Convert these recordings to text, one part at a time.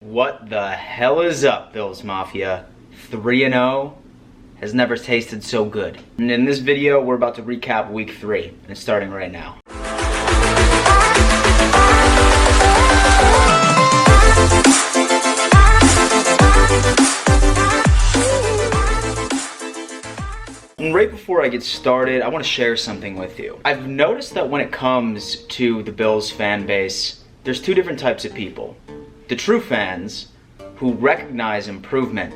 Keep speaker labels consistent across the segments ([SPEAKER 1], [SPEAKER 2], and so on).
[SPEAKER 1] What the hell is up, Bills Mafia? 3-0 has never tasted so good. And in this video, we're about to recap week 3, and it's starting right now. And right before I get started, I want to share something with you. I've noticed that when it comes to the Bills fan base, there's two different types of people. The true fans who recognize improvement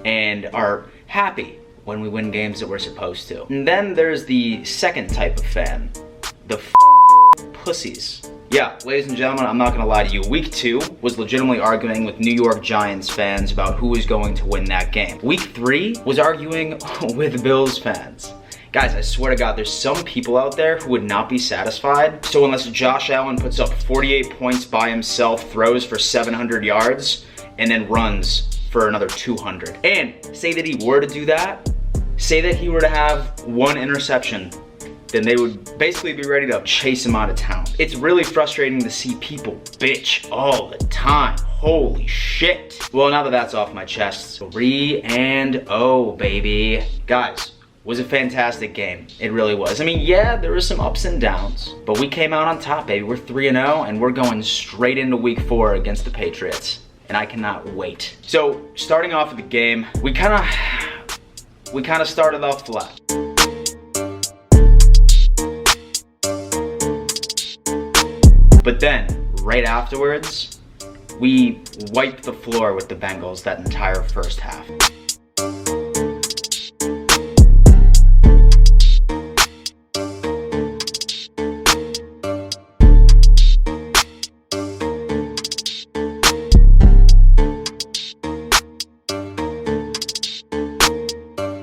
[SPEAKER 1] and are happy when we win games that we're supposed to. And then there's the second type of fan, the pussies. Yeah, ladies and gentlemen, I'm not gonna lie to you. Week 2 was legitimately arguing with New York Giants fans about who was going to win that game. Week 3 was arguing with Bills fans. Guys, I swear to God, there's some people out there who would not be satisfied. So unless Josh Allen puts up 48 points by himself, throws for 700 yards, and then runs for another 200. And say that he were to do that, say that he were to have one interception, then they would basically be ready to chase him out of town. It's really frustrating to see people bitch all the time. Holy shit. Well, now that that's off my chest, 3-0, baby. Guys, was a fantastic game. It really was. I mean, yeah, there were some ups and downs, but we came out on top, baby. We're 3-0, and we're going straight into week 4 against the Patriots, and I cannot wait. So, starting off with the game, we kind of started off flat. But then, right afterwards, we wiped the floor with the Bengals that entire first half.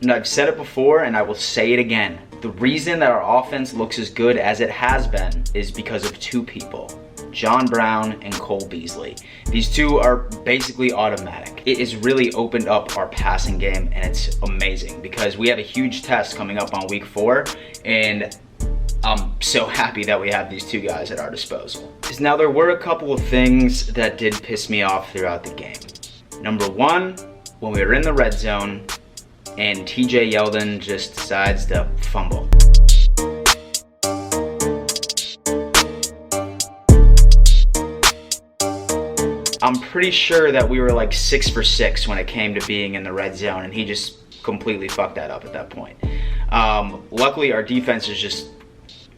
[SPEAKER 1] And I've said it before, and I will say it again. The reason that our offense looks as good as it has been is because of two people, John Brown and Cole Beasley. These two are basically automatic. It has really opened up our passing game, and it's amazing because we have a huge test coming up on week 4, and I'm so happy that we have these two guys at our disposal. Now, there were a couple of things that did piss me off throughout the game. Number 1, when we were in the red zone, and TJ Yeldon just decides to fumble. I'm pretty sure that we were like 6 for 6 when it came to being in the red zone, and he just completely fucked that up at that point. Luckily, our defense is just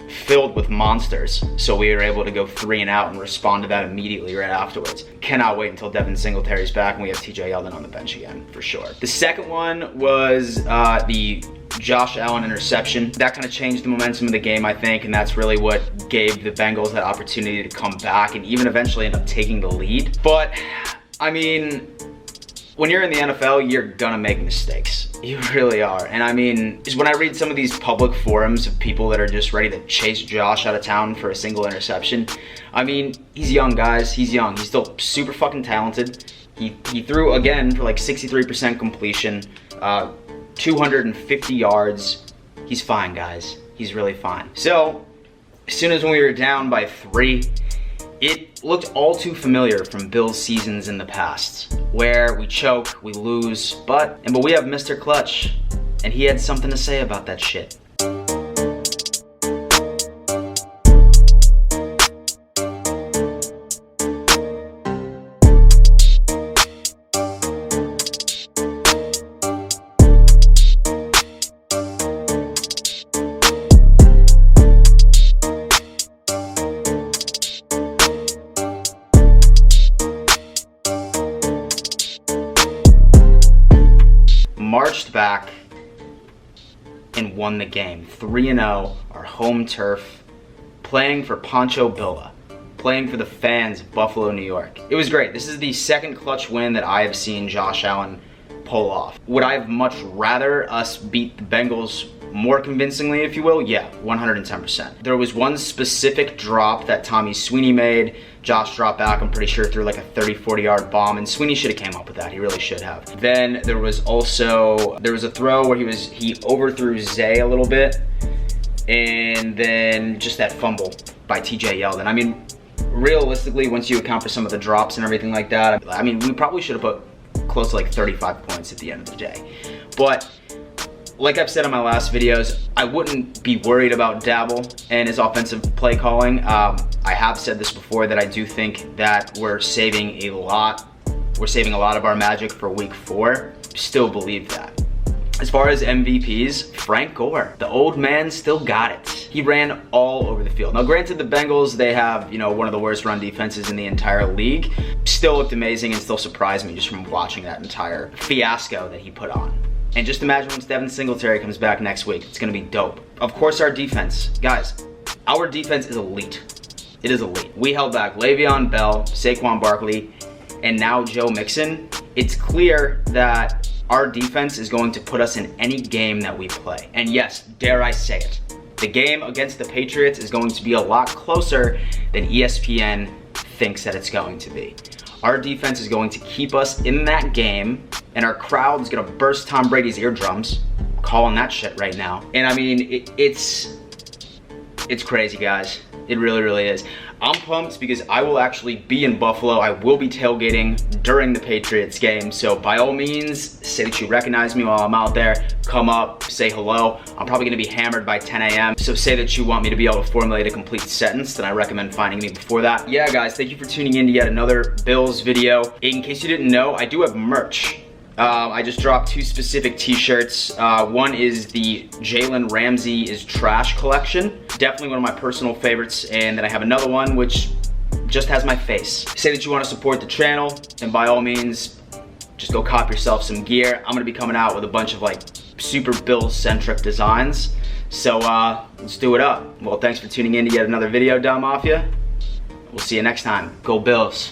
[SPEAKER 1] filled with monsters, so we were able to go 3 and out and respond to that immediately right afterwards. Cannot wait until Devin Singletary's back and we have TJ Yeldon on the bench again, for sure. The second one was the Josh Allen interception. That kind of changed the momentum of the game, I think, and that's really what gave the Bengals that opportunity to come back and even eventually end up taking the lead. But, I mean, when you're in the NFL, you're gonna make mistakes. You really are. And I mean, is when I read some of these public forums of people that are just ready to chase Josh out of town for a single interception, I mean, he's young, guys. He's young. He's still super fucking talented. He threw, again, for like 63% completion, 250 yards. He's fine, guys. He's really fine. So, as soon as when we were down by 3, it looked all too familiar from Bills seasons in the past, where we choke, we lose, but we have Mr. Clutch, and he had something to say about that shit. Marched back and won the game. 3-0, our home turf, playing for Pancho Villa, playing for the fans of Buffalo, New York. It was great. This is the second clutch win that I have seen Josh Allen pull off. Would I have much rather us beat the Bengals more convincingly, if you will? Yeah, 110%. There was one specific drop that Tommy Sweeney made. Josh dropped back, I'm pretty sure, threw like a 30-40 yard bomb, and Sweeney should have came up with that. He really should have. Then there was a throw where he overthrew Zay a little bit, and then just that fumble by TJ Yeldon. I mean, realistically, once you account for some of the drops and everything like that, I mean, we probably should have put close to like 35 points at the end of the day. But like I've said in my last videos, I wouldn't be worried about Daboll and his offensive play calling. I have said this before, that I do think that we're saving a lot of our magic for week 4. Still believe that. As far as MVPs, Frank Gore, the old man still got it. He ran all over the field. Now granted, the Bengals, they have, you know, one of the worst run defenses in the entire league. Still looked amazing and still surprised me just from watching that entire fiasco that he put on. And just imagine when Devin Singletary comes back next week. It's gonna be dope. Of course, our defense. Guys, our defense is elite. It is elite. We held back Le'Veon Bell, Saquon Barkley, and now Joe Mixon. It's clear that our defense is going to put us in any game that we play. And yes, dare I say it, the game against the Patriots is going to be a lot closer than ESPN thinks that it's going to be. Our defense is going to keep us in that game, and our crowd is gonna burst Tom Brady's eardrums. I'm calling that shit right now. And I mean, it's crazy, guys. It really, really is. I'm pumped because I will actually be in Buffalo. I will be tailgating during the Patriots game. So by all means, say that you recognize me while I'm out there. Come up, say hello. I'm probably gonna be hammered by 10 a.m. So say that you want me to be able to formulate a complete sentence, then I recommend finding me before that. Yeah, guys, thank you for tuning in to yet another Bills video. In case you didn't know, I do have merch. I just dropped 2 specific t-shirts. One is the Jalen Ramsey is Trash collection. Definitely one of my personal favorites. And then I have another one which just has my face. Say that you want to support the channel, and by all means, just go cop yourself some gear. I'm gonna be coming out with a bunch of like super Bills-centric designs. So let's do it up. Well, thanks for tuning in to yet another video, Dom Mafia. We'll see you next time. Go Bills.